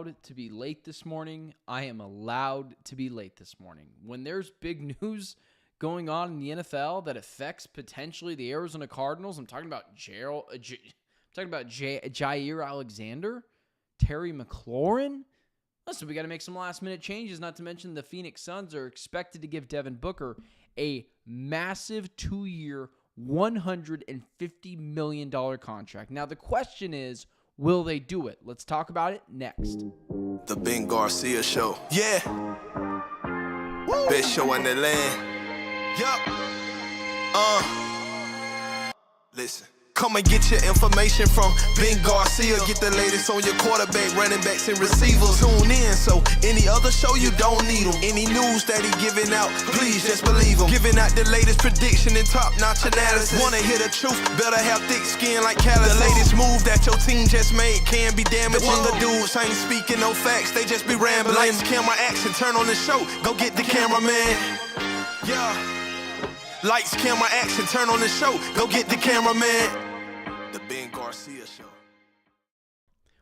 allowed to be late this morning. I am allowed to be late this morning. When there's big news going on in the NFL that affects potentially the Arizona Cardinals, I'm talking about Jaire Alexander, Terry Mclaurin. Listen, we got to make some last-minute changes, not to mention the Phoenix Suns are expected to give Devin Booker a massive 2-year, $150 million contract. Now, the question is, will they do it? Let's talk about it next. The Ben Garcia Show. Yeah. Woo. Best show in the land. Yup. Listen. Come and get your information from Ben Garcia. Get the latest on your quarterback, running backs, and receivers. Tune in, so any other show you don't need him. Any news that he giving out, please just believe him. Giving out the latest prediction and top-notch analysis. Wanna hear the truth, better have thick skin like callus. The latest move that your team just made can be damaging. The dudes ain't speaking no facts, they just be rambling. Lights, camera, action, turn on the show. Go get the cameraman. Yeah. Lights, camera, action, turn on the show. Go get the cameraman. The Ben Garcia Show.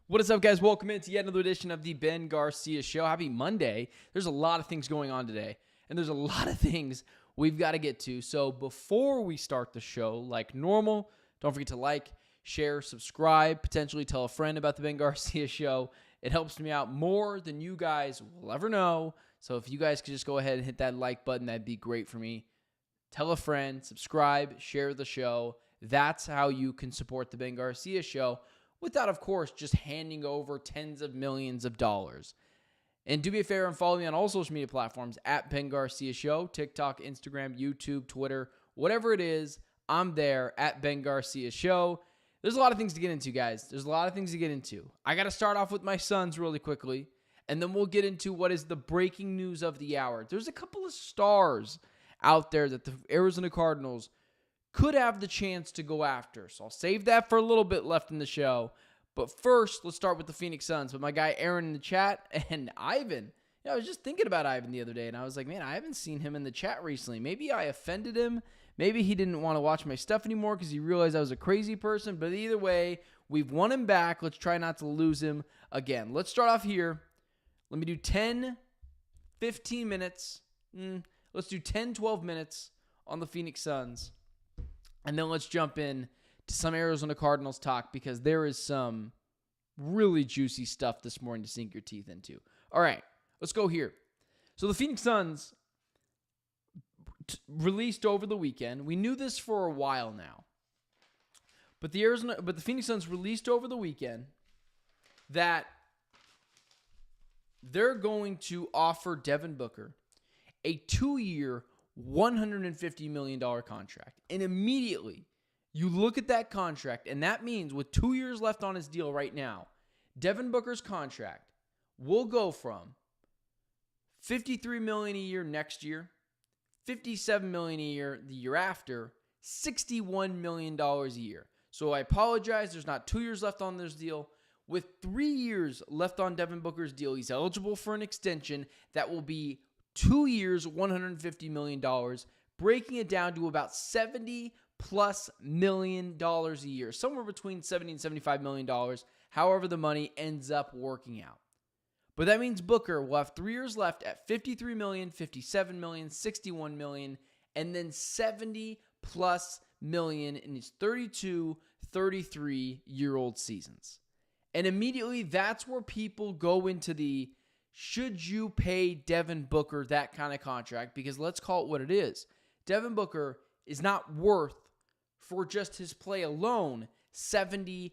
What is up, guys? Welcome into yet another edition of the Ben Garcia Show. Happy Monday. There's a lot of things going on today, and there's a lot of things we've got to get to. So before we start the show, like normal, don't forget to like, share, subscribe, potentially tell a friend about the Ben Garcia Show. It helps me out more than you guys will ever know. So if you guys could just go ahead and hit that like button, that'd be great for me. Tell a friend, subscribe, share the show. That's how you can support the Ben Garcia Show without, of course, just handing over tens of millions of dollars. And do me a favor and follow me on all social media platforms at Ben Garcia Show, TikTok, Instagram, YouTube, Twitter, whatever it is, I'm there at Ben Garcia Show. There's a lot of things to get into, guys. There's a lot of things to get into. I got to start off with my Suns really quickly, and then we'll get into what is the breaking news of the hour. There's a couple of stars out there that the Arizona Cardinals could have the chance to go after. So I'll save that for a little bit left in the show. But first, let's start with the Phoenix Suns with my guy Aaron in the chat and Ivan. I was just thinking about Ivan the other day, and I was like, man, I haven't seen him in the chat recently. Maybe I offended him. Maybe he didn't want to watch my stuff anymore because he realized I was a crazy person. But either way, we've won him back. Let's try not to lose him again. Let's start off here. Let me do 10, 15 minutes. Let's do 10, 12 minutes on the Phoenix Suns. And then let's jump in to some Arizona Cardinals talk because there is some really juicy stuff this morning to sink your teeth into. All right, let's go here. So the Phoenix Suns released over the weekend. We knew this for a while now. But the Phoenix Suns released over the weekend that they're going to offer Devin Booker a 2-year, $150 million contract. And immediately, you look at that contract, and that means with 2 years left on his deal right now, Devin Booker's contract will go from $53 million a year next year, $57 million a year the year after, $61 million a year. So I apologize, there's not 2 years left on this deal. With 3 years left on Devin Booker's deal, he's eligible for an extension that will be 2 years, $150 million, breaking it down to about $70+ million a year, somewhere between $70 and $75 million, however the money ends up working out. But that means Booker will have 3 years left at $53 million, $57 million, $61 million, and then $70+ million in his 32, 33-year-old seasons. And immediately, that's where people go into the should you pay Devin Booker that kind of contract? Because let's call it what it is. Devin Booker is not worth, for just his play alone, $75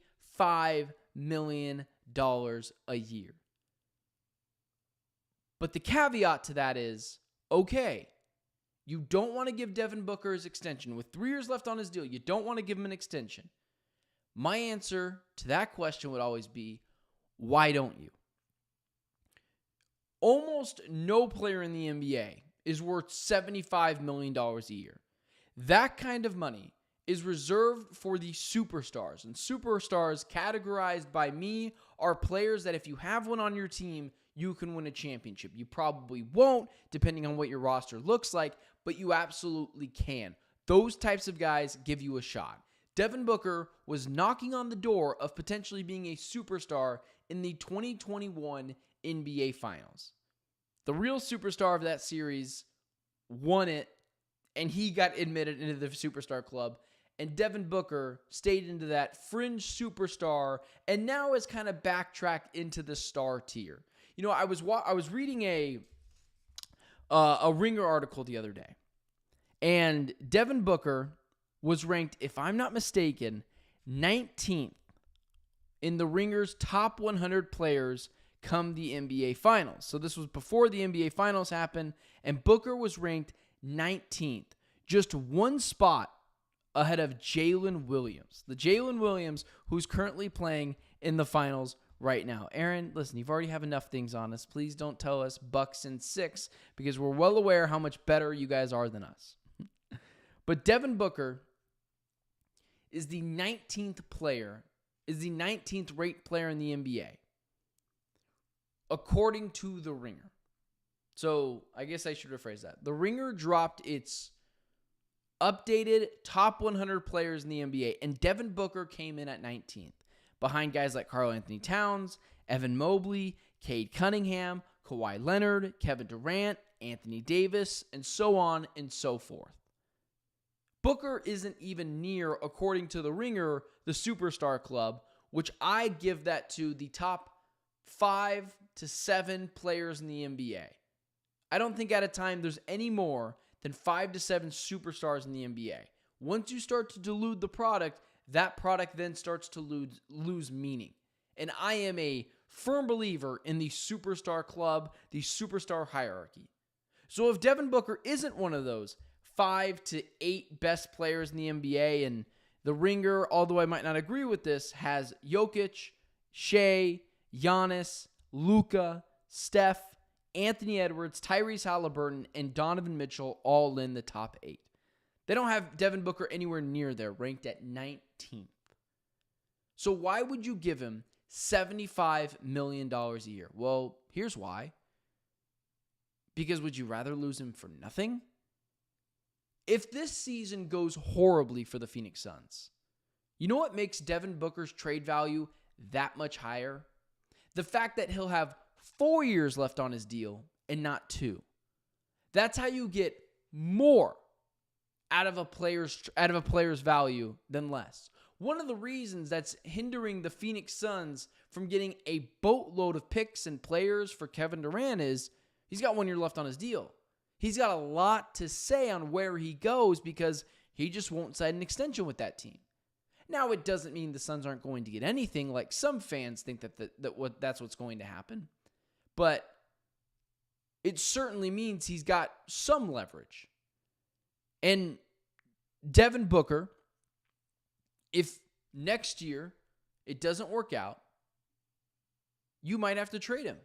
million a year. But the caveat to that is, okay, you don't want to give Devin Booker his extension. With 3 years left on his deal, you don't want to give him an extension. My answer to that question would always be, why don't you? Almost no player in the NBA is worth $75 million a year. That kind of money is reserved for the superstars. And superstars, categorized by me, are players that if you have one on your team, you can win a championship. You probably won't, depending on what your roster looks like, but you absolutely can. Those types of guys give you a shot. Devin Booker was knocking on the door of potentially being a superstar in the 2021 NBA Finals. The real superstar of that series won it, and he got admitted into the superstar club. And Devin Booker stayed into that fringe superstar and now has kind of backtracked into the star tier. You know, I was reading a Ringer article the other day, and Devin Booker was ranked, if I'm not mistaken, 19th in the Ringer's top 100 players come the NBA Finals. So this was before the NBA Finals happened, and Booker was ranked 19th, just one spot ahead of Jalen Williams. The Jalen Williams who's currently playing in the finals right now. Aaron, listen, you've already have enough things on us. Please don't tell us Bucks in 6 because we're well aware how much better you guys are than us. But Devin Booker is the 19th ranked player in the NBA, according to The Ringer. So I guess I should rephrase that. The Ringer dropped its updated top 100 players in the NBA, and Devin Booker came in at 19th, behind guys like Karl-Anthony Towns, Evan Mobley, Cade Cunningham, Kawhi Leonard, Kevin Durant, Anthony Davis, and so on and so forth. Booker isn't even near, according to The Ringer, the superstar club, which I give that to the top 5 to 7 players in the NBA. I don't think at a time there's any more than 5 to 7 superstars in the NBA. Once you start to dilute the product, that product then starts to lose meaning. And I am a firm believer in the superstar club, the superstar hierarchy. So if Devin Booker isn't one of those 5 to 8 best players in the NBA, and The Ringer, although I might not agree with this, has Jokic, Shea, Giannis, Luka, Steph, Anthony Edwards, Tyrese Halliburton, and Donovan Mitchell all in the top 8. They don't have Devin Booker anywhere near there, ranked at 19th. So why would you give him $75 million a year? Well, here's why. Because would you rather lose him for nothing? If this season goes horribly for the Phoenix Suns, you know what makes Devin Booker's trade value that much higher? The fact that he'll have 4 years left on his deal and not 2. That's how you get more out of a player's value than less. One of the reasons that's hindering the Phoenix Suns from getting a boatload of picks and players for Kevin Durant is he's got 1 year left on his deal. He's got a lot to say on where he goes because he just won't sign an extension with that team. Now, it doesn't mean the Suns aren't going to get anything, like some fans think that's what's going to happen. But it certainly means he's got some leverage. And Devin Booker, if next year it doesn't work out, you might have to trade him.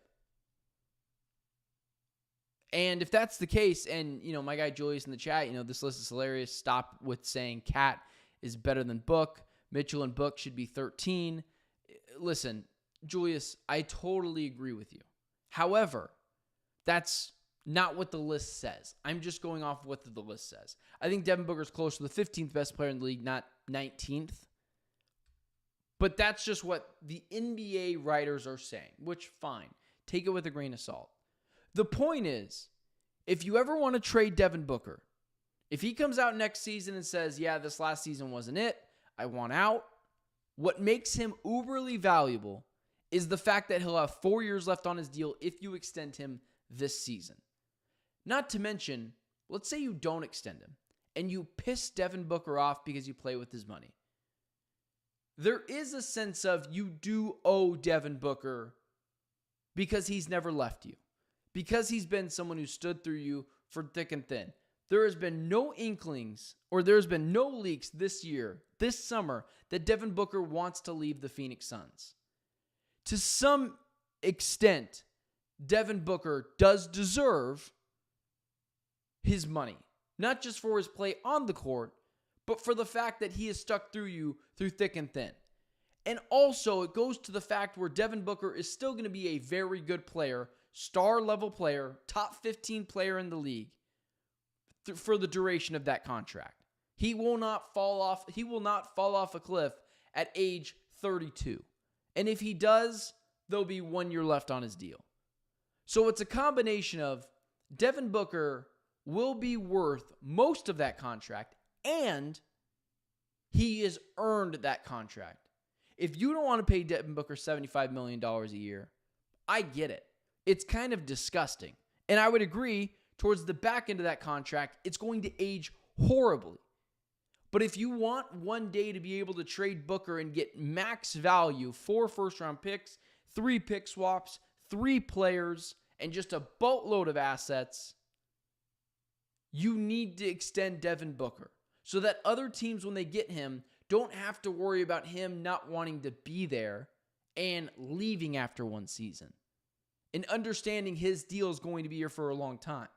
And if that's the case, and, you know, my guy Julius in the chat, you know, this list is hilarious. Stop with saying Cat is better than Book. Mitchell and Book should be 13. Listen, Julius, I totally agree with you. However, that's not what the list says. I'm just going off what the list says. I think Devin Booker's close to the 15th best player in the league, not 19th. But that's just what the NBA writers are saying, which, fine. Take it with a grain of salt. The point is, if you ever want to trade Devin Booker, if he comes out next season and says, yeah, this last season wasn't it, I want out, what makes him uberly valuable is the fact that he'll have 4 years left on his deal if you extend him this season. Not to mention, let's say you don't extend him and you piss Devin Booker off because you play with his money. There is a sense of you do owe Devin Booker because he's never left you. Because he's been someone who stood through you for thick and thin. There has been no inklings or there's been no leaks this year, this summer, that Devin Booker wants to leave the Phoenix Suns. To some extent, Devin Booker does deserve his money. Not just for his play on the court, but for the fact that he has stuck through you through thick and thin. And also, it goes to the fact where Devin Booker is still going to be a very good player, star-level player, top 15 player in the league for the duration of that contract. He will not fall off. He will not fall off a cliff at age 32. And if he does, there'll be 1 year left on his deal. So it's a combination of Devin Booker will be worth most of that contract, and he has earned that contract. If you don't want to pay Devin Booker $75 million a year, I get it. It's kind of disgusting. And I would agree, towards the back end of that contract, it's going to age horribly. But if you want one day to be able to trade Booker and get max value, 4 first-round picks, 3 pick swaps, 3 players, and just a boatload of assets, you need to extend Devin Booker so that other teams, when they get him, don't have to worry about him not wanting to be there and leaving after one season. And understanding his deal is going to be here for a long time.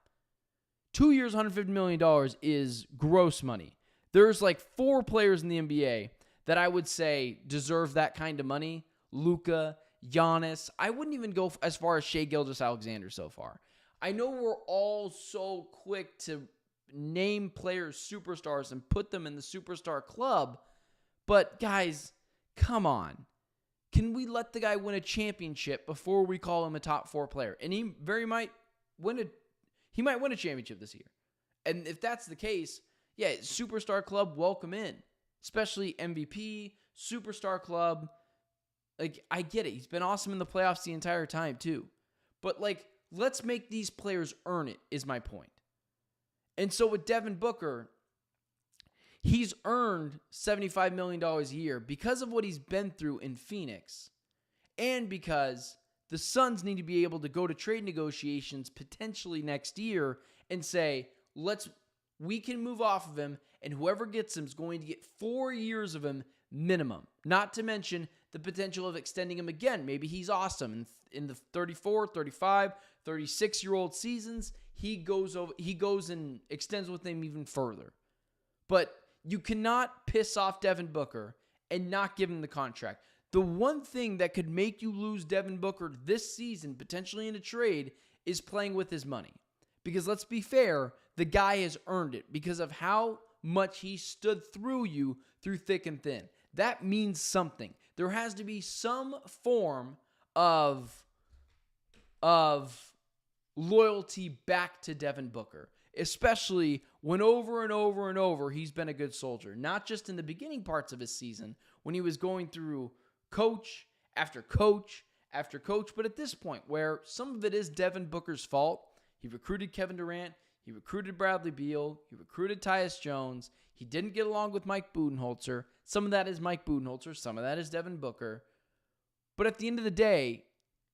2 years, $150 million is gross money. There's like 4 players in the NBA that I would say deserve that kind of money. Luka, Giannis. I wouldn't even go as far as Shai Gilgeous-Alexander so far. I know we're all so quick to name players superstars and put them in the superstar club, but guys, come on. Can we let the guy win a championship before we call him a top 4 player? And he might win a championship this year. And if that's the case, yeah, superstar club, welcome in. Especially MVP, superstar club. Like, I get it. He's been awesome in the playoffs the entire time, too. But, like, let's make these players earn it, is my point. And so with Devin Booker, he's earned $75 million a year because of what he's been through in Phoenix. And because the Suns need to be able to go to trade negotiations potentially next year and say, we can move off of him, and whoever gets him is going to get 4 years of him minimum. Not to mention the potential of extending him again. Maybe he's awesome. In the 34, 35, 36-year-old seasons, he goes and extends with him even further. But you cannot piss off Devin Booker and not give him the contract. The one thing that could make you lose Devin Booker this season, potentially in a trade, is playing with his money. Because let's be fair, the guy has earned it because of how much he stood through you through thick and thin. That means something. There has to be some form of loyalty back to Devin Booker, especially when over and over and over he's been a good soldier. Not just in the beginning parts of his season when he was going through coach after coach after coach, but at this point where some of it is Devin Booker's fault. He recruited Kevin Durant. He recruited Bradley Beal. He recruited Tyus Jones. He didn't get along with Mike Budenholzer. Some of that is Mike Budenholzer. Some of that is Devin Booker. But at the end of the day,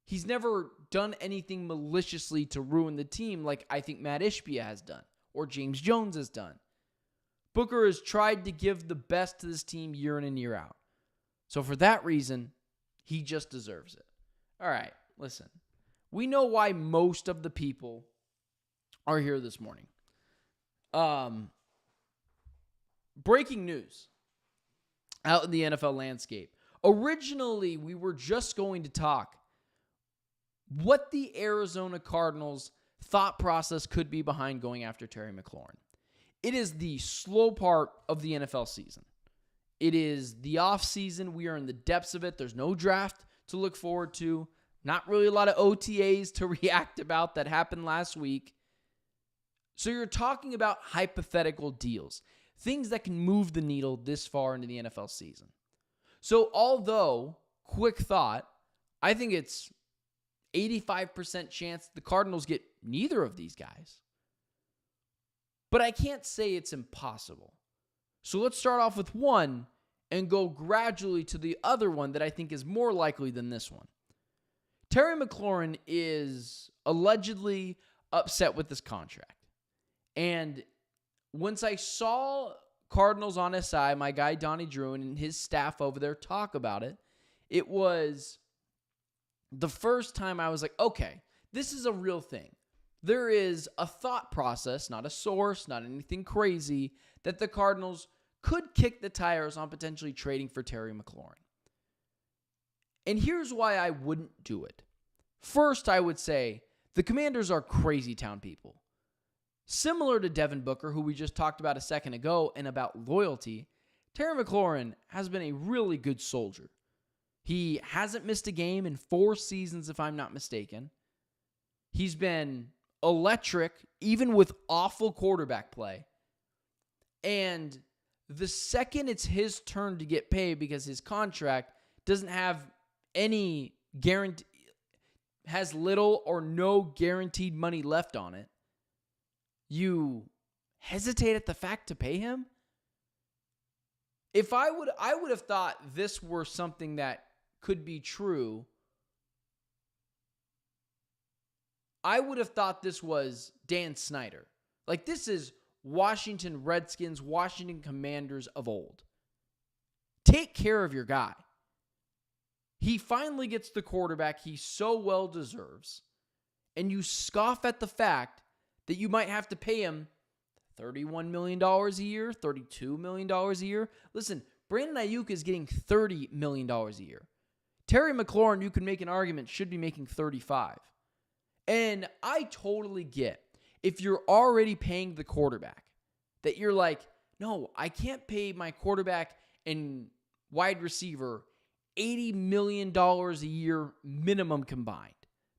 he's never done anything maliciously to ruin the team like I think Matt Ishbia has done or James Jones has done. Booker has tried to give the best to this team year in and year out. So for that reason, he just deserves it. All right, listen. We know why most of the people are here this morning. Breaking news out in the NFL landscape. Originally, we were just going to talk what the Arizona Cardinals thought process could be behind going after Terry McLaurin. It is the slow part of the NFL season. It is the off season. We are in the depths of it. There's no draft to look forward to. Not really a lot of OTAs to react about that happened last week. So you're talking about hypothetical deals, things that can move the needle this far into the NFL season. So although, quick thought, I think it's 85% chance the Cardinals get neither of these guys. But I can't say it's impossible. So let's start off with one and go gradually to the other one that I think is more likely than this one. Terry McLaurin is allegedly upset with this contract. And once I saw Cardinals on SI, my guy Donnie Drew and his staff over there talk about it, it was the first time I was like, okay, this is a real thing. There is a thought process, not a source, not anything crazy, that the Cardinals could kick the tires on potentially trading for Terry McLaurin. And here's why I wouldn't do it. First, I would say the Commanders are crazy town people. Similar to Devin Booker, who we just talked about a second ago, and about loyalty, Terry McLaurin has been a really good soldier. He hasn't missed a game in 4 seasons, if I'm not mistaken. He's been electric, even with awful quarterback play. And the second it's his turn to get paid, because his contract doesn't have any guarantee, has little or no guaranteed money left on it, you hesitate at the fact to pay him? If I would have thought this were something that could be true, I would have thought this was Dan Snyder. Like, this is Washington Redskins, Washington Commanders of old. Take care of your guy. He finally gets the quarterback he so well deserves, and you scoff at the fact that you might have to pay him $31 million a year, $32 million a year. Listen, Brandon Ayuk is getting $30 million a year. Terry McLaurin, you can make an argument, should be making $35. And I totally get, if you're already paying the quarterback, that you're like, no, I can't pay my quarterback and wide receiver $80 million a year minimum combined.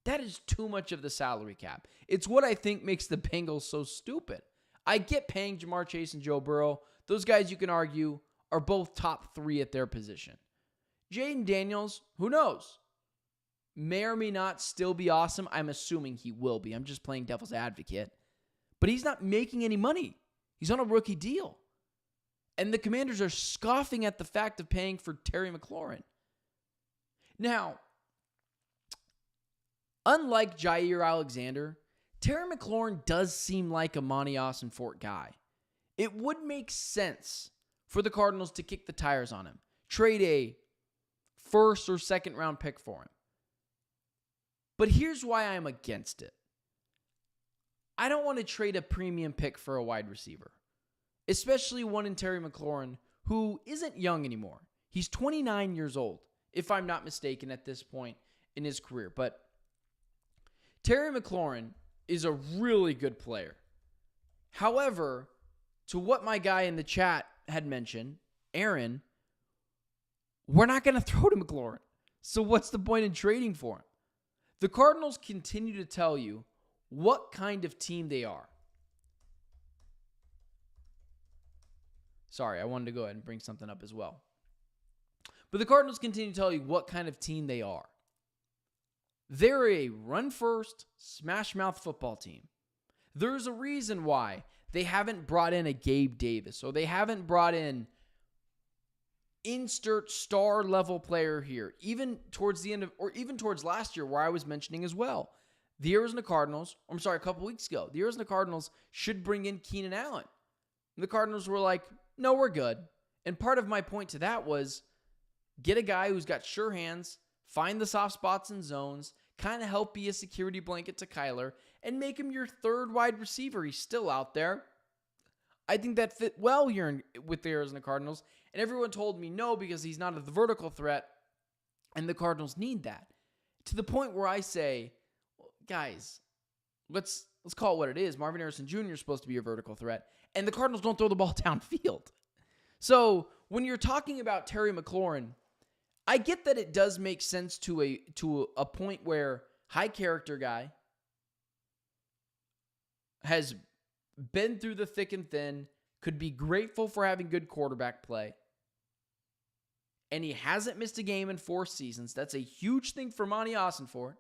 That is too much of the salary cap. It's what I think makes the Bengals so stupid. I get paying Jamar Chase and Joe Burrow. Those guys, you can argue, are both top 3 at their position. Jaden Daniels, who knows? May or may not still be awesome. I'm assuming he will be. I'm just playing devil's advocate. But he's not making any money. He's on a rookie deal. And the Commanders are scoffing at the fact of paying for Terry McLaurin. Now, unlike Jaire Alexander, Terry McLaurin does seem like a Monty Ossenfort guy. It would make sense for the Cardinals to kick the tires on him. Trade a first or second round pick for him. But here's why I'm against it. I don't want to trade a premium pick for a wide receiver, especially one in Terry McLaurin, who isn't young anymore. He's 29 years old, if I'm not mistaken, at this point in his career. But Terry McLaurin is a really good player. However, to what my guy in the chat had mentioned, Aaron, we're not going to throw to McLaurin. So what's the point in trading for him? The Cardinals continue to tell you what kind of team they are. Sorry, I wanted to go ahead and bring something up as well. But the Cardinals continue to tell you what kind of team they are. They're a run-first, smash-mouth football team. There's a reason why they haven't brought in a Gabe Davis, or they haven't brought in insert star-level player here, even towards the end of, or even towards last year, where I was mentioning as well. The Arizona Cardinals, a couple weeks ago, the Arizona Cardinals should bring in Keenan Allen. And the Cardinals were like, no, we're good. And part of my point to that was, get a guy who's got sure hands, find the soft spots and zones, kind of help be a security blanket to Kyler, and make him your third wide receiver. He's still out there. I think that fit well here with the Arizona Cardinals. And everyone told me no, because he's not a vertical threat, and the Cardinals need that. To the point where I say, well, guys, let's call it what it is. Marvin Harrison Jr. is supposed to be a vertical threat, and the Cardinals don't throw the ball downfield. So when you're talking about Terry McLaurin, I get that it does make sense to a point where high character guy has been through the thick and thin, could be grateful for having good quarterback play, and he hasn't missed a game in 4 seasons. That's a huge thing for Monty Ossenfort,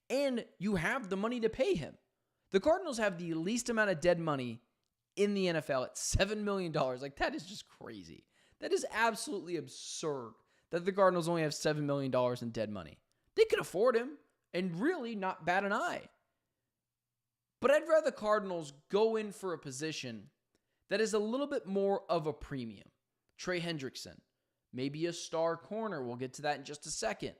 and you have the money to pay him. The Cardinals have the least amount of dead money in the NFL at $7 million. Like, that is just crazy. That is absolutely absurd that the Cardinals only have $7 million in dead money. They could afford him and really not bat an eye. But I'd rather the Cardinals go in for a position that is a little bit more of a premium. Trey Hendrickson, maybe a star corner. We'll get to that in just a second.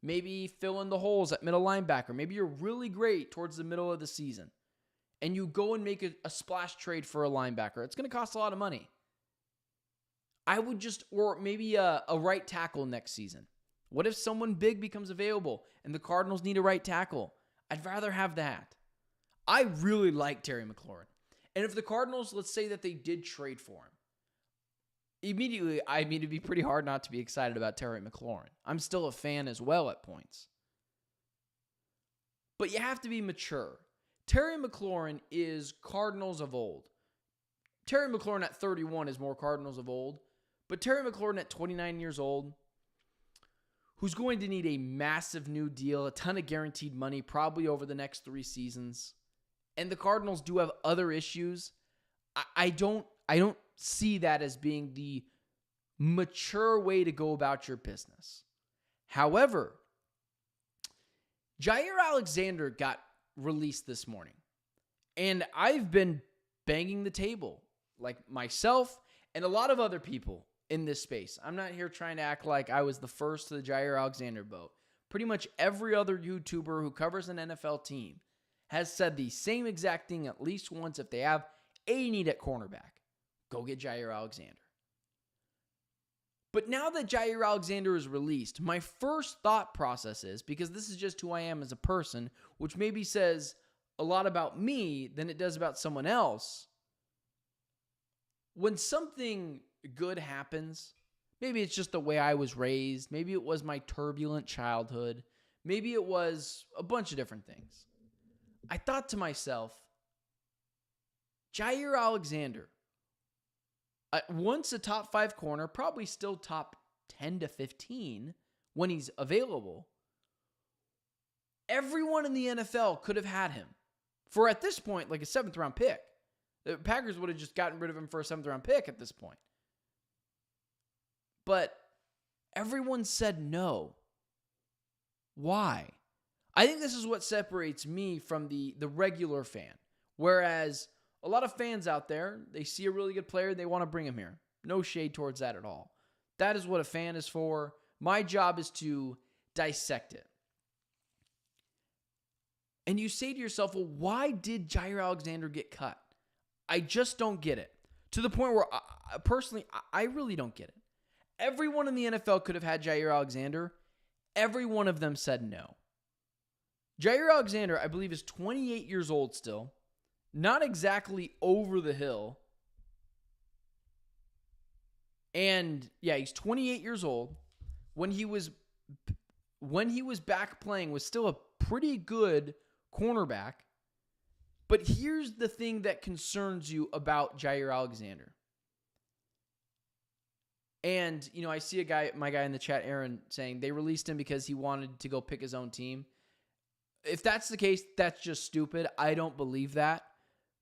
Maybe fill in the holes at middle linebacker. Maybe you're really great towards the middle of the season, and you go and make a splash trade for a linebacker. It's going to cost a lot of money. I would or maybe a right tackle next season. What if someone big becomes available and the Cardinals need a right tackle? I'd rather have that. I really like Terry McLaurin. And if the Cardinals, let's say that they did trade for him, immediately, I mean, it'd be pretty hard not to be excited about Terry Mclaurin. I'm still a fan as well at points. But you have to be mature. Terry McLaurin is Cardinals of old. Terry McLaurin at 31 is more Cardinals of old. But Terry McLaurin at 29 years old, who's going to need a massive new deal, a ton of guaranteed money, probably over the next 3 seasons. And the Cardinals do have other issues. I don't see that as being the mature way to go about your business. However, Jaire Alexander got released this morning. And I've been banging the table, like myself and a lot of other people in this space. I'm not here trying to act like I was the first to the Jaire Alexander boat. Pretty much every other YouTuber who covers an NFL team has said the same exact thing at least once. If they have a need at cornerback, go get Jaire Alexander. But now that Jaire Alexander is released, my first thought process is, because this is just who I am as a person, which maybe says a lot about me than it does about someone else. When something good happens, maybe it's just the way I was raised, maybe it was my turbulent childhood, maybe it was a bunch of different things. I thought to myself, Jaire Alexander, once a top 5 corner, probably still top 10 to 15 when he's available. Everyone in the NFL could have had him for, at this point, like a 7th round pick. The Packers would have just gotten rid of him for a 7th round pick at this point. But everyone said no. Why? I think this is what separates me from the regular fan. Whereas a lot of fans out there, they see a really good player, they want to bring him here. No shade towards that at all. That is what a fan is for. My job is to dissect it. And you say to yourself, well, why did Jaire Alexander get cut? I just don't get it. To the point where, personally, I really don't get it. Everyone in the NFL could have had Jaire Alexander. Every one of them said no. Jaire Alexander, I believe, is 28 years old still. Not exactly over the hill. And yeah, he's 28 years old. When he was back playing, was still a pretty good cornerback. But here's the thing that concerns you about Jaire Alexander. And, you know, I see my guy in the chat, Aaron, saying they released him because he wanted to go pick his own team. If that's the case, that's just stupid. I don't believe that.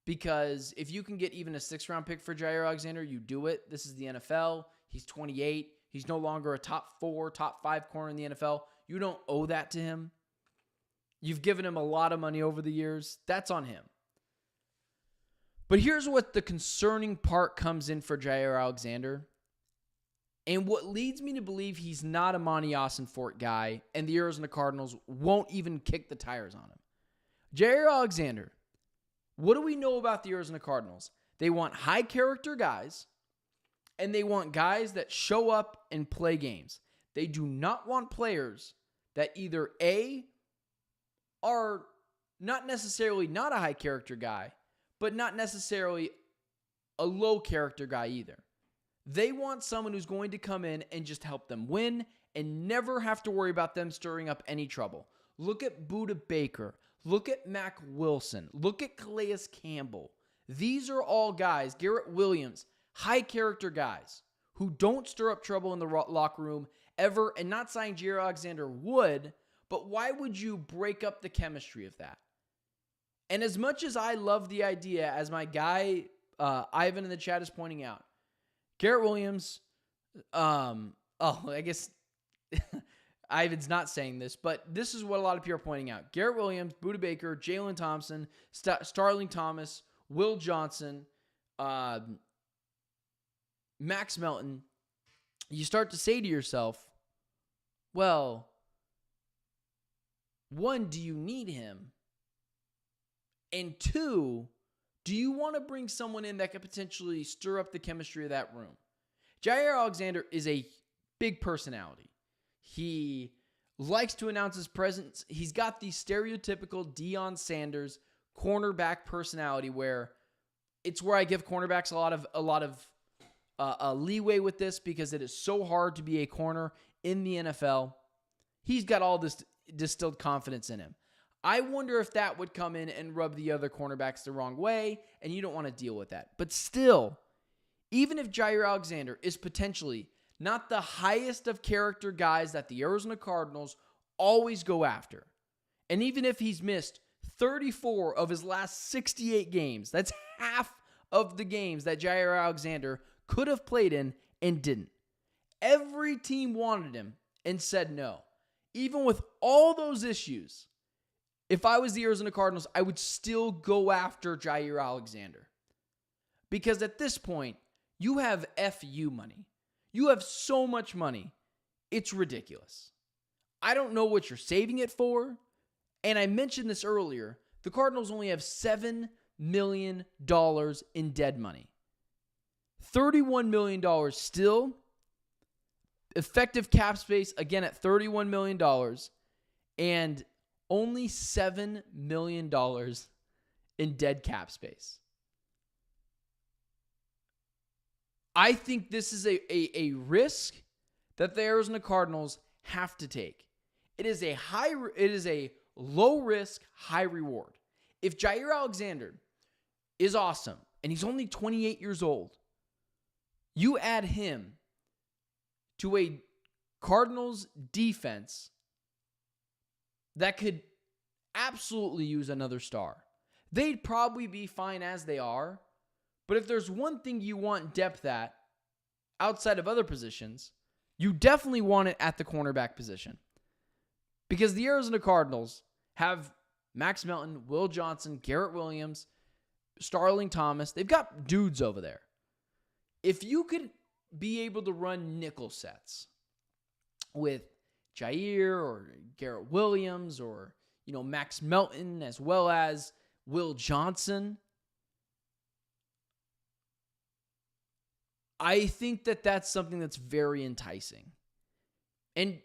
Because if you can get even a 6th round pick for Jaire Alexander, you do it. This is the NFL. He's 28. He's no longer a top 4, top 5 corner in the NFL. You don't owe that to him. You've given him a lot of money over the years. That's on him. But here's what the concerning part comes in for Jaire Alexander. And what leads me to believe he's not a Monty Ossenfort guy and the Arizona Cardinals won't even kick the tires on him. Jaire Alexander, what do we know about the Arizona Cardinals? They want high character guys, and they want guys that show up and play games. They do not want players that either A, are not necessarily not a high character guy, but not necessarily a low character guy either. They want someone who's going to come in and just help them win and never have to worry about them stirring up any trouble. Look at Budda Baker. Look at Mac Wilson. Look at Calais Campbell. These are all guys, Garrett Williams, high character guys who don't stir up trouble in the locker room ever, and not saying Jaire Alexander would, but why would you break up the chemistry of that? And as much as I love the idea, as my guy Ivan in the chat is pointing out, Garrett Williams, I guess Ivan's not saying this, but this is what a lot of people are pointing out. Garrett Williams, Budda Baker, Jalen Thompson, Starling Thomas, Will Johnson, Max Melton. You start to say to yourself, well, one, do you need him? And two, do you want to bring someone in that could potentially stir up the chemistry of that room? Jaire Alexander is a big personality. He likes to announce his presence. He's got the stereotypical Deion Sanders cornerback personality where it's where I give cornerbacks a lot of a leeway with this because it is so hard to be a corner in the NFL. He's got all this distilled confidence in him. I wonder if that would come in and rub the other cornerbacks the wrong way, and you don't want to deal with that. But still, even if Jaire Alexander is potentially not the highest of character guys that the Arizona Cardinals always go after, and even if he's missed 34 of his last 68 games, that's half of the games that Jaire Alexander could have played in and didn't. Every team wanted him and said no. Even with all those issues, if I was the Arizona Cardinals, I would still go after Jaire Alexander. Because at this point, you have FU money. You have so much money. It's ridiculous. I don't know what you're saving it for. And I mentioned this earlier. The Cardinals only have $7 million in dead money. $31 million still. Effective cap space, again, at $31 million. And only $7 million in dead cap space. I think this is a risk that the Arizona Cardinals have to take. It is a low risk, high reward. If Jaire Alexander is awesome and he's only 28 years old, you add him to a Cardinals defense that could absolutely use another star. They'd probably be fine as they are, but if there's one thing you want depth at outside of other positions, you definitely want it at the cornerback position. Because the Arizona Cardinals have Max Melton, Will Johnson, Garrett Williams, Starling Thomas. They've got dudes over there. If you could be able to run nickel sets with Jaire or Garrett Williams or, Max Melton as well as Will Johnson, I think that that's something that's very enticing. And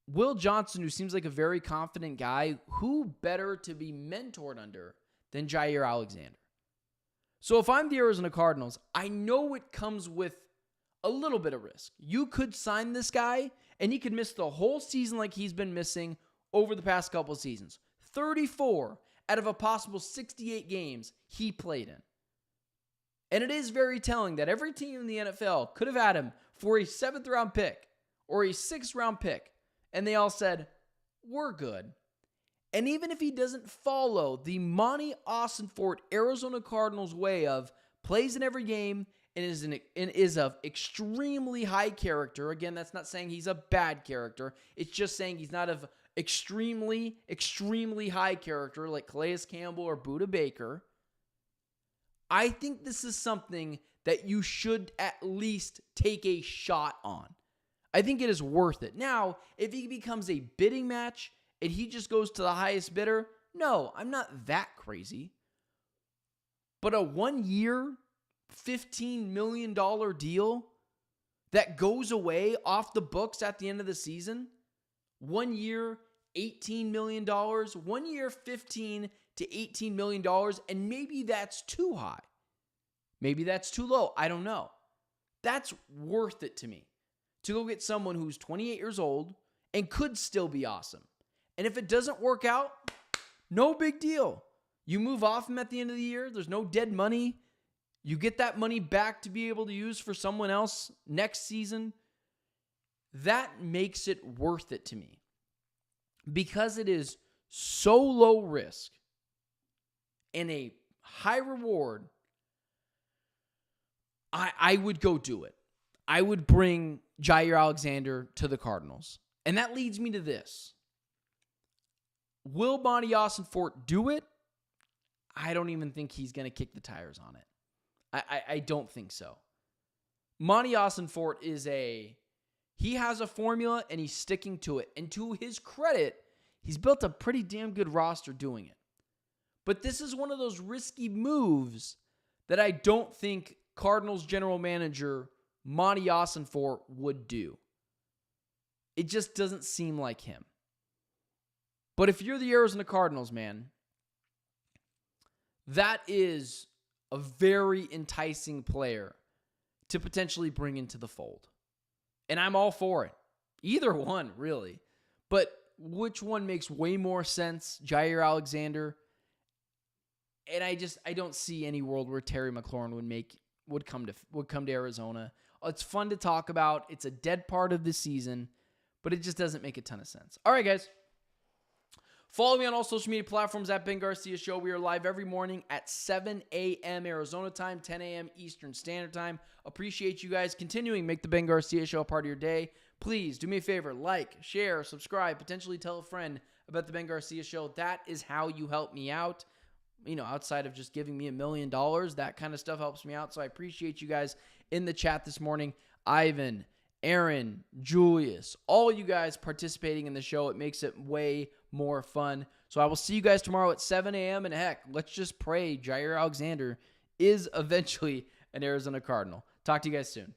Will Johnson, who seems like a very confident guy, who better to be mentored under than Jaire Alexander? So if I'm the Arizona Cardinals, I know it comes with a little bit of risk. You could sign this guy, and he could miss the whole season like he's been missing over the past couple seasons. 34 out of a possible 68 games he played in. And it is very telling that every team in the NFL could have had him for a 7th round pick or a 6th round pick. And they all said, we're good. And even if he doesn't follow the Monty Austin-Fort Arizona Cardinals way of plays in every game and is of extremely high character. Again, that's not saying he's a bad character. It's just saying he's not of extremely, extremely high character like Calais Campbell or Budda Baker. I think this is something that you should at least take a shot on. I think it is worth it. Now, if he becomes a bidding match and he just goes to the highest bidder, no, I'm not that crazy. But a 1-year, $15 million deal that goes away off the books at the end of the season, 1 year, $18 million, 1 year, $15 to $18 million, and maybe that's too high. Maybe that's too low. I don't know. That's worth it to me. To go get someone who's 28 years old and could still be awesome. And if it doesn't work out, no big deal. You move off him at the end of the year. There's no dead money. You get that money back to be able to use for someone else next season. That makes it worth it to me. Because it is so low risk and a high reward, I would go do it. I would bring Jaire Alexander to the Cardinals. And that leads me to this. Will Monty Austin-Fort do it? I don't even think he's going to kick the tires on it. I don't think so. Monty Austin-Fort he has a formula and he's sticking to it. And to his credit, he's built a pretty damn good roster doing it. But this is one of those risky moves that I don't think Cardinals general manager Monty Austin-Fort would do. It just doesn't seem like him. But if you're the Arizona Cardinals, man, that is a very enticing player to potentially bring into the fold. And I'm all for it. Either one, really. But which one makes way more sense? Jaire Alexander. And I don't see any world where Terry McLaurin would come to Arizona. It's fun to talk about. It's a dead part of the season, but it just doesn't make a ton of sense. All right, guys. Follow me on all social media platforms at Ben Garcia Show. We are live every morning at 7 a.m. Arizona time, 10 a.m. Eastern Standard Time. Appreciate you guys continuing to make the Ben Garcia Show a part of your day. Please do me a favor, like, share, subscribe, potentially tell a friend about the Ben Garcia Show. That is how you help me out. Outside of just giving me $1 million, that kind of stuff helps me out. So I appreciate you guys in the chat this morning. Ivan, Aaron, Julius, all you guys participating in the show. It makes it way more fun. So I will see you guys tomorrow at 7 a.m. And heck, let's just pray Jaire Alexander is eventually an Arizona Cardinal. Talk to you guys soon.